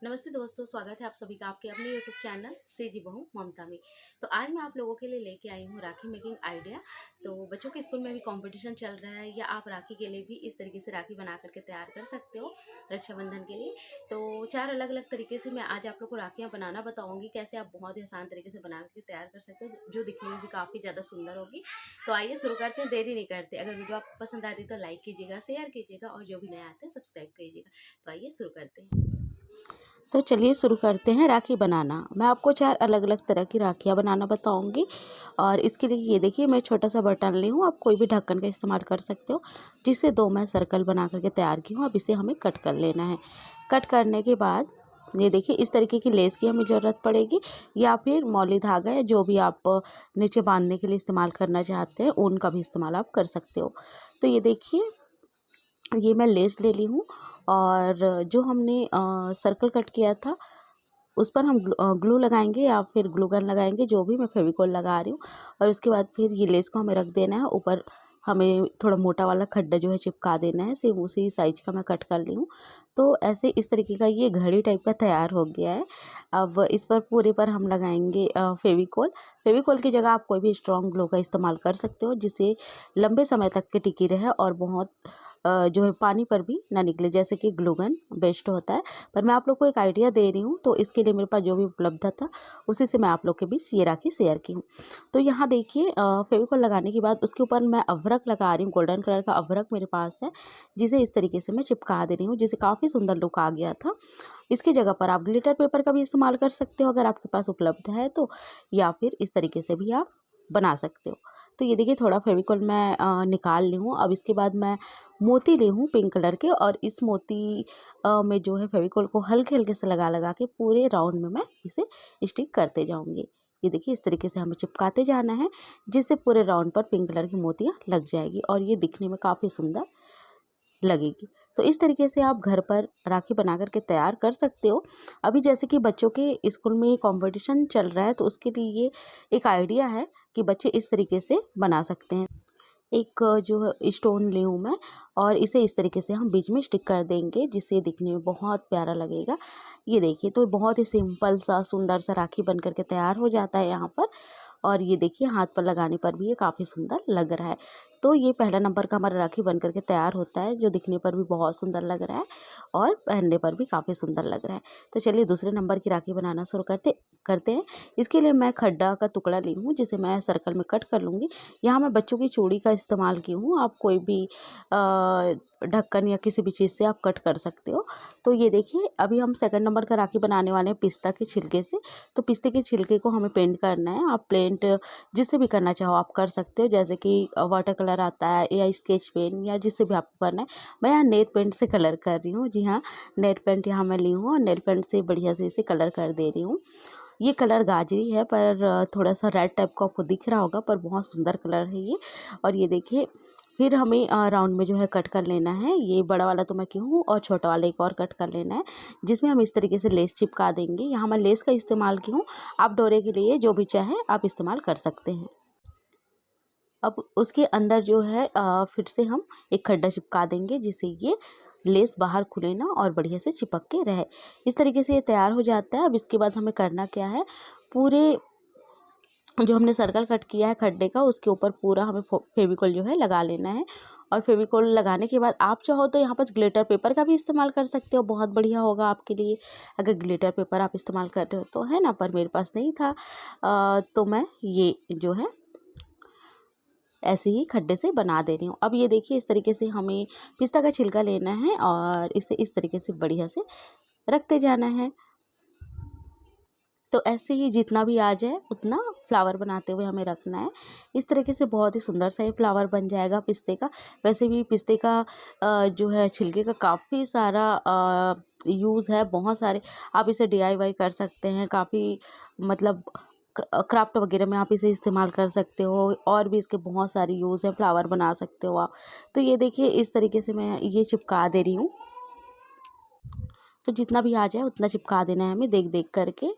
नमस्ते दोस्तों, स्वागत है आप सभी का आपके अपने यूट्यूब चैनल से जी बहू ममता में। तो आज मैं आप लोगों के लिए लेके आई हूँ राखी मेकिंग आइडिया। तो बच्चों के स्कूल में भी कंपटीशन चल रहा है, या आप राखी के लिए भी इस तरीके से राखी बना करके तैयार कर सकते हो रक्षाबंधन के लिए। तो 4 अलग अलग तरीके से मैं आज आप लोग को राखियाँ बनाना बताऊँगी, कैसे आप बहुत ही आसान तरीके से बना करके तैयार कर सकते हो, जो दिखने में भी काफ़ी ज़्यादा सुंदर होगी। तो आइए शुरू करते हैं, देरी नहीं करते। अगर वीडियो आपको पसंद आती है तो लाइक कीजिएगा, शेयर कीजिएगा, और जो भी नया आता है सब्सक्राइब कीजिएगा। तो आइए शुरू करते हैं। तो चलिए शुरू करते हैं राखी बनाना। मैं आपको 4 अलग-अलग तरह की राखियाँ बनाना बताऊँगी। और इसके लिए ये देखिए, मैं छोटा सा बटन ली हूँ। आप कोई भी ढक्कन का इस्तेमाल कर सकते हो, जिससे 2 मैं सर्कल बना करके तैयार की हूँ। अब इसे हमें कट कर लेना है। कट करने के बाद ये देखिए, इस तरीके की लेस की हमें ज़रूरत पड़ेगी, या फिर मौली धागा, या जो भी आप नीचे बांधने के लिए इस्तेमाल करना चाहते हैं, ऊन का भी इस्तेमाल आप कर सकते हो। तो ये देखिए, ये मैं लेस ले ली हूँ, और जो हमने सर्कल कट किया था उस पर हम ग्लू लगाएंगे, या फिर ग्लू गन लगाएंगे, जो भी। मैं फेविकोल लगा रही हूँ। और उसके बाद फिर ये लेस को हमें रख देना है ऊपर। हमें थोड़ा मोटा वाला खड्डा जो है चिपका देना है। सेम उसी साइज का मैं कट कर ली हूँ। तो ऐसे इस तरीके का ये घड़ी टाइप का तैयार हो गया है। अब इस पर पूरे पर हम लगाएंगे फेविकोल। फेविकोल की जगह आप कोई भी स्ट्रॉन्ग ग्लू का इस्तेमाल कर सकते हो, जिससे लंबे समय तक के टिकी रहे और बहुत जो है पानी पर भी ना निकले, जैसे कि ग्लू गन बेस्ट होता है। पर मैं आप लोग को एक आइडिया दे रही हूँ, तो इसके लिए मेरे पास जो भी उपलब्ध था उसी से मैं आप लोग के बीच ये राखी शेयर की हूँ। तो यहाँ देखिए, फेविकोल लगाने के बाद उसके ऊपर मैं अभ्रक लगा रही हूँ। गोल्डन कलर का अभ्रक मेरे पास है, जिसे इस तरीके से मैं चिपका दे रही हूँ, जिसे काफ़ी सुंदर लुक आ गया था। इसकी जगह पर आप ग्लिटर पेपर का भी इस्तेमाल कर सकते हो, अगर आपके पास उपलब्ध है तो, या फिर इस तरीके से भी आप बना सकते हो। तो ये देखिए, थोड़ा फेविकोल मैं निकाल ली हूँ। अब इसके बाद मैं मोती ली हूँ पिंक कलर के, और इस मोती में जो है फेविकोल को हल्के हल्के से लगा लगा के पूरे राउंड में मैं इसे स्टिक करते जाऊँगी। ये देखिए, इस तरीके से हमें चिपकाते जाना है, जिससे पूरे राउंड पर पिंक कलर की मोतियाँ लग जाएगी, और ये दिखने में काफ़ी सुंदर लगेगी। तो इस तरीके से आप घर पर राखी बना कर के तैयार कर सकते हो। अभी जैसे कि बच्चों के स्कूल में कंपटीशन चल रहा है, तो उसके लिए ये एक आइडिया है कि बच्चे इस तरीके से बना सकते हैं। एक जो है स्टोन ली हूँ मैं, और इसे इस तरीके से हम बीच में स्टिक कर देंगे, जिससे दिखने में बहुत प्यारा लगेगा। ये देखिए, तो बहुत ही सिंपल सा सुंदर सा राखी बन कर के तैयार हो जाता है यहाँ पर। और ये देखिए, हाथ पर लगाने पर भी ये काफ़ी सुंदर लग रहा है। तो ये पहला नंबर का हमारा राखी बन कर के तैयार होता है, जो दिखने पर भी बहुत सुंदर लग रहा है और पहनने पर भी काफ़ी सुंदर लग रहा है। तो चलिए दूसरे नंबर की राखी बनाना शुरू करते हैं। इसके लिए मैं खड्डा का टुकड़ा ली हूँ, जिसे मैं सर्कल में कट कर लूँगी। यहाँ मैं बच्चों की चूड़ी का इस्तेमाल की हूँ। आप कोई भी ढक्कन या किसी भी चीज़ से आप कट कर सकते हो। तो ये देखिए, अभी हम सेकंड नंबर का राखी बनाने वाले हैं पिस्ता के छिलके से। तो पिस्ते के छिलके को हमें पेंट करना है। आप पेंट जिससे भी करना चाहो आप कर सकते हो, जैसे कि वाटर कलर आता है, या स्केच पेन, या जिससे भी आपको करना है। मैं यहाँ नेल पेंट से कलर कर रही हूँ। जी हाँ, नेल पेंट यहाँ मैं ली हूँ, और नेल पेंट से बढ़िया से इसे कलर कर दे रही हूँ। ये कलर गाजरी है, पर थोड़ा सा रेड टाइप का आपको दिख रहा होगा, पर बहुत सुंदर कलर है ये। और ये देखिए, फिर हमें राउंड में जो है कट कर लेना है। ये बड़ा वाला तो मैं की हूँ, और छोटा वाला एक और कट कर लेना है, जिसमें हम इस तरीके से लेस चिपका देंगे। यहाँ मैं लेस का इस्तेमाल की हूँ। आप डोरे के लिए जो भी चाहे आप इस्तेमाल कर सकते हैं। अब उसके अंदर जो है फिर से हम एक खड्डा चिपका देंगे, जिससे ये लेस बाहर खुले ना और बढ़िया से चिपक के रहे। इस तरीके से ये तैयार हो जाता है। अब इसके बाद हमें करना क्या है, पूरे जो हमने सर्कल कट किया है खड्डे का, उसके ऊपर पूरा हमें फेविकोल जो है लगा लेना है। और फेविकोल लगाने के बाद आप चाहो तो यहाँ पर ग्लिटर पेपर का भी इस्तेमाल कर सकते हो, बहुत बढ़िया होगा आपके लिए, अगर ग्लिटर पेपर आप इस्तेमाल कर रहे हो तो, है ना। पर मेरे पास नहीं था, तो मैं ये जो है ऐसे ही खड्डे से बना दे रही हूँ। अब ये देखिए, इस तरीके से हमें पिस्ता का छिलका लेना है, और इसे इस तरीके से बढ़िया से रखते जाना है। तो ऐसे ही जितना भी आ जाए उतना फ्लावर बनाते हुए हमें रखना है। इस तरीके से बहुत ही सुंदर सा ये फ्लावर बन जाएगा पिस्ते का। वैसे भी पिस्ते का जो है छिलके का काफ़ी सारा यूज़ है, बहुत सारे। आप इसे डीआईवाई कर सकते हैं, काफ़ी मतलब क्राफ्ट वगैरह में आप इसे इस्तेमाल कर सकते हो, और भी इसके बहुत सारे यूज़ हैं, फ्लावर बना सकते हो आप। तो ये देखिए, इस तरीके से मैं ये चिपका दे रही हूँ। तो जितना भी आ जाए उतना चिपका देना है हमें, देख देख करके।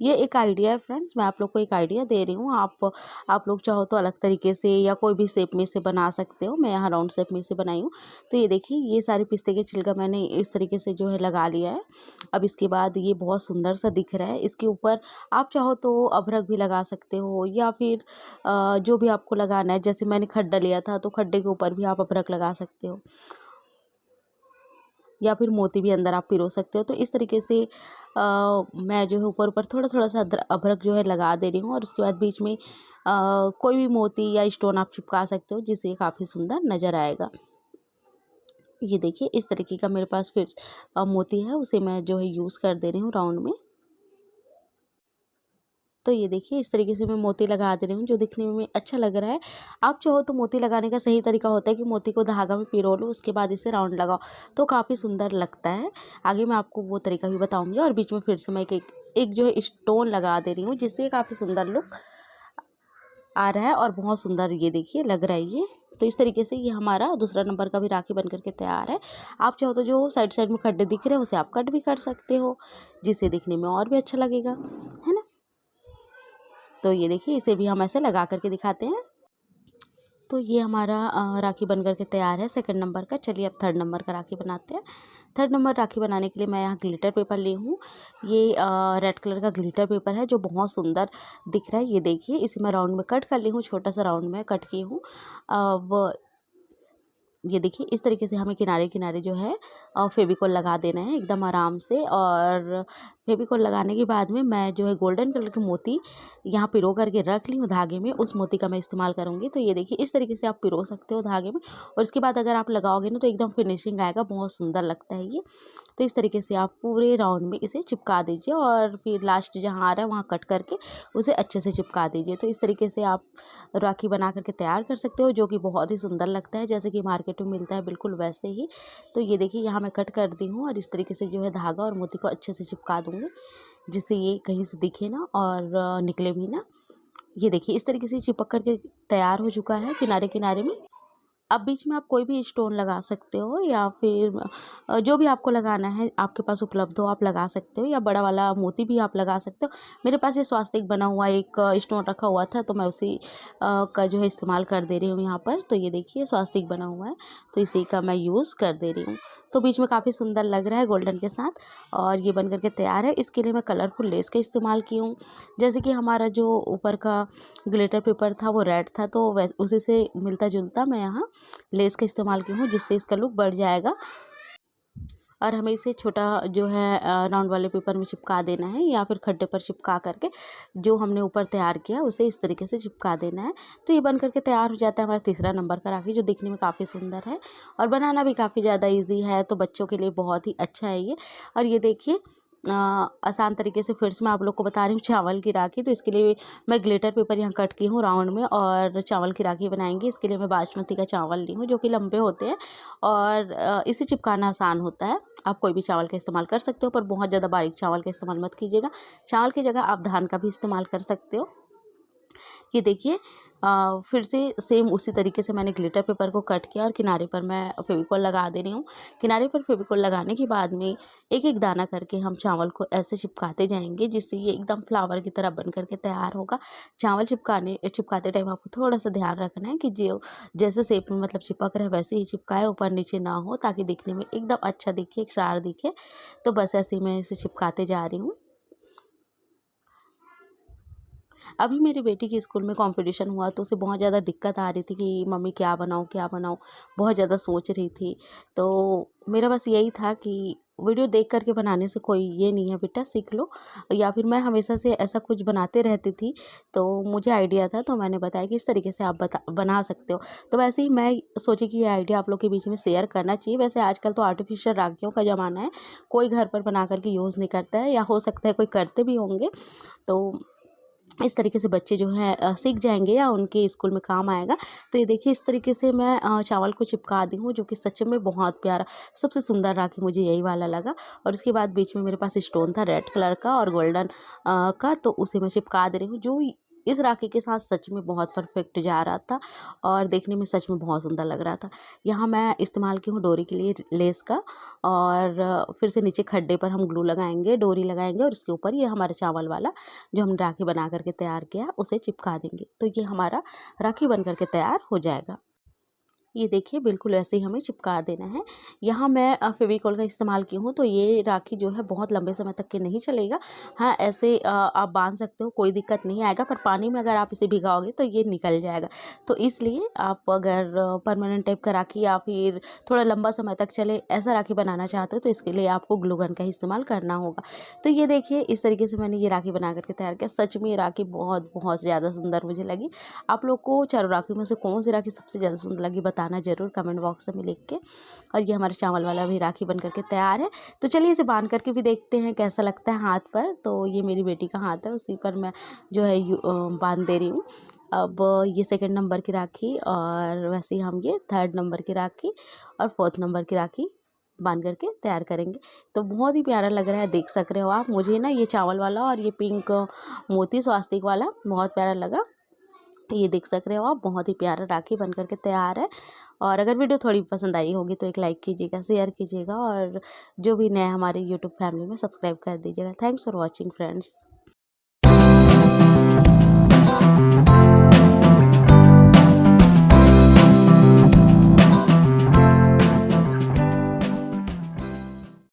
ये एक आइडिया है फ्रेंड्स, मैं आप लोग को एक आइडिया दे रही हूँ। आप लोग चाहो तो अलग तरीके से या कोई भी शेप में से बना सकते हो। मैं यहाँ राउंड शेप में से बनाई हूँ। तो ये देखिए, ये सारे पिस्ते के छिलका मैंने इस तरीके से जो है लगा लिया है। अब इसके बाद ये बहुत सुंदर सा दिख रहा है। इसके ऊपर आप चाहो तो अभ्रक भी लगा सकते हो, या फिर जो भी आपको लगाना है। जैसे मैंने खड्डा लिया था तो खड्डे के ऊपर भी आप अभ्रक लगा सकते हो, या फिर मोती भी अंदर आप पिरो सकते हो। तो इस तरीके से मैं जो है ऊपर ऊपर थोड़ा थोड़ा सा अदरक जो है लगा दे रही हूँ, और उसके बाद बीच में कोई भी मोती या स्टोन आप चिपका सकते हो, जिससे काफ़ी सुंदर नज़र आएगा। ये देखिए, इस तरीके का मेरे पास फिर मोती है, उसे मैं जो है यूज़ कर दे रही हूँ राउंड में। तो ये देखिए, इस तरीके से मैं मोती लगा दे रही हूँ, जो दिखने में अच्छा लग रहा है। आप चाहो तो मोती लगाने का सही तरीका होता है कि मोती को धागा में पिरो लो, उसके बाद इसे राउंड लगाओ, तो काफ़ी सुंदर लगता है। आगे मैं आपको वो तरीका भी बताऊँगी। और बीच में फिर से मैं एक जो है स्टोन लगा दे रही हूँ, जिससे काफ़ी सुंदर लुक आ रहा है और बहुत सुंदर ये देखिए लग रहा है ये। तो इस तरीके से ये हमारा दूसरा नंबर का भी राखी बन करके तैयार है। आप चाहो तो जो साइड साइड में खड्डे दिख रहे हैं उसे आप कट भी कर सकते हो, जिससे दिखने में और भी अच्छा लगेगा, है ना। तो ये देखिए, इसे भी हम ऐसे लगा करके दिखाते हैं। तो ये हमारा राखी बन करके तैयार है सेकंड नंबर का। चलिए अब थर्ड नंबर का राखी बनाते हैं। थर्ड नंबर राखी बनाने के लिए मैं यहाँ ग्लिटर पेपर ली हूँ। ये रेड कलर का ग्लिटर पेपर है, जो बहुत सुंदर दिख रहा है। ये देखिए, इसे मैं राउंड में कट कर ली हूँ, छोटा सा राउंड में कट की हूँ। अब ये देखिए, इस तरीके से हमें किनारे किनारे जो है फेविकोल लगा देना है एकदम आराम से। और फेविकोल लगाने के बाद में मैं जो है गोल्डन कलर के मोती यहाँ पिरो करके रख ली हूँ धागे में, उस मोती का मैं इस्तेमाल करूँगी। तो ये देखिए, इस तरीके से आप पिरो सकते हो धागे में, और इसके बाद अगर आप लगाओगे ना तो एकदम फिनिशिंग आएगा, बहुत सुंदर लगता है ये। तो इस तरीके से आप पूरे राउंड में इसे चिपका दीजिए, और फिर लास्ट जहाँ आ रहा है वहाँ कट करके उसे अच्छे से चिपका दीजिए। तो इस तरीके से आप राखी बना करके तैयार कर सकते हो, जो कि बहुत ही सुंदर लगता है, जैसे कि मार्केट में मिलता है बिल्कुल वैसे ही। तो ये देखिए, यहाँ मैं कट कर दी हूँ, और इस तरीके से जो है धागा और मोती को अच्छे से चिपका दूँगी, जिससे ये कहीं से दिखे ना और निकले भी ना। ये देखिए, इस तरीके से चिपक करके तैयार हो चुका है किनारे किनारे में। अब बीच में आप कोई भी स्टोन लगा सकते हो, या फिर जो भी आपको लगाना है आपके पास उपलब्ध हो आप लगा सकते हो, या बड़ा वाला मोती भी आप लगा सकते हो। मेरे पास ये स्वास्तिक बना हुआ एक स्टोन रखा हुआ था, तो मैं उसी का जो है इस्तेमाल कर दे रही हूँ यहाँ पर। तो ये देखिए, स्वास्तिक बना हुआ है, तो इसी का मैं यूज़ कर दे रही हूँ। तो बीच में काफ़ी सुंदर लग रहा है गोल्डन के साथ, और ये बन करके तैयार है। इसके लिए मैं कलरफुल लेस का इस्तेमाल की हूँ। जैसे कि हमारा जो ऊपर का ग्लिटर पेपर था वो रेड था, तो वैसे उसी से मिलता जुलता मैं यहाँ लेस का इस्तेमाल की हूँ, जिससे इसका लुक बढ़ जाएगा। और हमें इसे छोटा जो है राउंड वाले पेपर में चिपका देना है, या फिर खड्डे पर चिपका करके जो हमने ऊपर तैयार किया उसे इस तरीके से चिपका देना है। तो ये बन करके तैयार हो जाता है हमारा तीसरा नंबर का राखी, जो दिखने में काफ़ी सुंदर है और बनाना भी काफ़ी ज़्यादा ईजी है। तो बच्चों के लिए बहुत ही अच्छा है ये। और ये देखिए, आसान तरीके से फिर से मैं आप लोग को बता रही हूँ चावल की राखी। तो इसके लिए मैं ग्लिटर पेपर यहाँ कट की हूँ राउंड में, और चावल की राखी बनाएंगे। इसके लिए मैं बासमती का चावल ली हूँ, जो कि लंबे होते हैं, और इसे चिपकाना आसान होता है। आप कोई भी चावल का इस्तेमाल कर सकते हो, पर बहुत ज़्यादा बारीक चावल का इस्तेमाल मत कीजिएगा। चावल की जगह आप धान का भी इस्तेमाल कर सकते हो। ये देखिए, फिर से सेम उसी तरीके से मैंने ग्लिटर पेपर को कट किया, और किनारे पर मैं फेविकोल लगा दे रही हूँ। किनारे पर फेविकोल लगाने के बाद में एक एक दाना करके हम चावल को ऐसे चिपकाते जाएंगे, जिससे ये एकदम फ्लावर की तरह बन करके तैयार होगा। चावल चिपकाते टाइम आपको थोड़ा सा ध्यान रखना है कि जो जैसे शेप में मतलब चिपक रहा है वैसे ही चिपकाए, ऊपर नीचे ना हो, ताकि दिखने में एकदम अच्छा दिखे, एक सार दिखे। तो बस ऐसे ही मैं इसे चिपकाते जा रही हूँ। अभी मेरी बेटी के स्कूल में कंपटीशन हुआ, तो उसे बहुत ज़्यादा दिक्कत आ रही थी कि मम्मी क्या बनाऊँ क्या बनाऊँ, बहुत ज़्यादा सोच रही थी। तो मेरा बस यही था कि वीडियो देख करके बनाने से कोई ये नहीं है बेटा, सीख लो। या फिर मैं हमेशा से ऐसा कुछ बनाते रहती थी, तो मुझे आइडिया था, तो मैंने बताया कि इस तरीके से आप बना सकते हो। तो वैसे ही मैं सोची कि ये आइडिया आप लोग के बीच में शेयर करना चाहिए। वैसे आजकल तो आर्टिफिशियल राखियों का ज़माना है, कोई घर पर बना करके यूज़ नहीं करता है, या हो सकता है कोई करते भी होंगे। तो इस तरीके से बच्चे जो हैं सीख जाएंगे, या उनके स्कूल में काम आएगा। तो ये देखिए, इस तरीके से मैं चावल को चिपका दी हूँ, जो कि सच में बहुत प्यारा, सबसे सुंदर राखी मुझे यही वाला लगा। और उसके बाद बीच में मेरे पास स्टोन था रेड कलर का और गोल्डन का, तो उसे मैं चिपका दे रही हूँ। जो इस राखी के साथ सच में बहुत परफेक्ट जा रहा था और देखने में सच में बहुत सुंदर लग रहा था। यहाँ मैं इस्तेमाल की हूँ डोरी के लिए लेस का, और फिर से नीचे खड्डे पर हम ग्लू लगाएंगे, डोरी लगाएंगे और उसके ऊपर ये हमारा चावल वाला जो हमने राखी बना करके तैयार किया उसे चिपका देंगे। तो ये हमारा राखी बन करके तैयार हो जाएगा। ये देखिए बिल्कुल ऐसे ही हमें चिपका देना है। यहाँ मैं फेविकॉल का इस्तेमाल की हूँ, तो ये राखी जो है बहुत लंबे समय तक के नहीं चलेगा। हाँ, ऐसे आप बांध सकते हो, कोई दिक्कत नहीं आएगा, पर पानी में अगर आप इसे भिगाओगे तो ये निकल जाएगा। तो इसलिए आप अगर परमानेंट टाइप का राखी या फिर थोड़ा लंबा समय तक चले ऐसा राखी बनाना चाहते हो तो इसके लिए आपको ग्लू गन का इस्तेमाल करना होगा। तो ये देखिए इस तरीके से मैंने ये राखी बना करके तैयार किया। सच में ये राखी बहुत बहुत ज़्यादा सुंदर मुझे लगी। आप लोग को चारों राखी में से कौन सी राखी सबसे ज़्यादा सुंदर लगी बताना ज़रूर कमेंट बॉक्स में लिख के। और ये हमारा चावल वाला भी राखी बन करके तैयार है। तो चलिए इसे बांध करके भी देखते हैं कैसा लगता है हाथ पर। तो ये मेरी बेटी का हाथ है, उसी पर मैं जो है बांध दे रही हूँ। अब ये सेकंड नंबर की राखी, और वैसे ही हम ये थर्ड नंबर की राखी और फोर्थ नंबर की राखी बांध करके तैयार करेंगे। तो बहुत ही प्यारा लग रहा है, देख सक रहे हो आप। मुझे ना ये चावल वाला और ये पिंक मोती स्वास्तिक वाला बहुत प्यारा लगा। ये देख सक रहे हो आप, बहुत ही प्यारा राखी बन करके तैयार है। और अगर वीडियो थोड़ी पसंद आई होगी तो एक लाइक कीजिएगा, शेयर कीजिएगा, और जो भी नए हमारे यूट्यूब फैमिली में सब्सक्राइब कर दीजिएगा। Thanks for watching friends.